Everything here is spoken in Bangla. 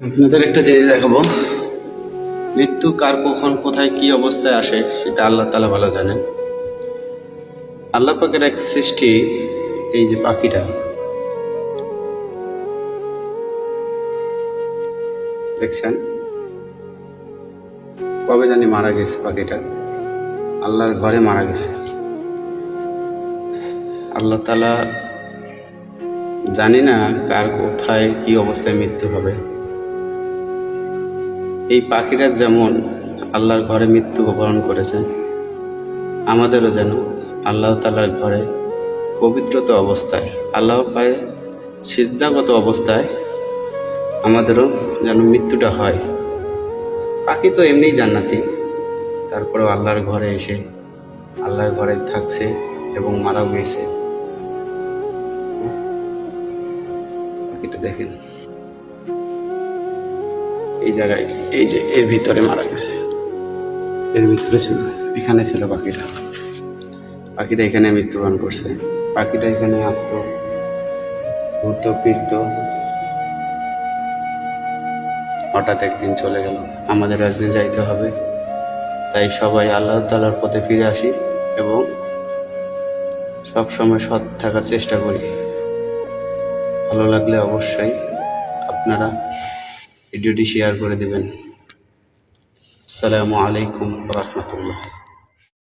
আপনাদের একটা জিনিস দেখাবো। মৃত্যু কার কখন কোথায় কি অবস্থায় আসে সেটা আল্লাহ তাআলা ভালো জানেন। আল্লাহ পাকের এক সৃষ্টি, এই যে পাখিটা দেখছেন, কবে জানি মারা গেছে পাখিটা, আল্লাহর ঘরে মারা গেছে। আল্লাহ তাআলা জানি না কার কোথায় কি অবস্থায় মৃত্যু হবে। এই পাখিটা যেমন আল্লাহর ঘরে মৃত্যুবরণ করেছে, আমাদেরও যেন আল্লাহ তাআলার ঘরে পবিত্রত অবস্থায়, আল্লাহ পায়ে সিজদাগত অবস্থায় আমাদেরও যেন মৃত্যুটা হয়। পাখি তো এমনিই জান্নাতি, তারপরেও আল্লাহর ঘরে এসে আল্লাহর ঘরে থাকছে এবং মারাও গেছে। পাখিটা দেখেন, এই জায়গায়, এই যে এর ভিতরে মারা গেছে, এর ভিতরে ছিল, এখানে ছিল পাখিটা। পাখিটা এখানে মৃত্যুবরণ করছে। পাখিটা এখানে আসতো, ঘুরতো ফিরতো, হঠাৎ একদিন চলে গেল। আমাদেরও একদিন যাইতে হবে, তাই সবাই আল্লাহ তাআলার পথে ফিরে আসি এবং সব সময় সৎ থাকার চেষ্টা করি। ভালো লাগলে অবশ্যই আপনারা ভিডিওটি শেয়ার করে দিবেন। আসসালামু আলাইকুম ওয়া রাহমাতুল্লাহ।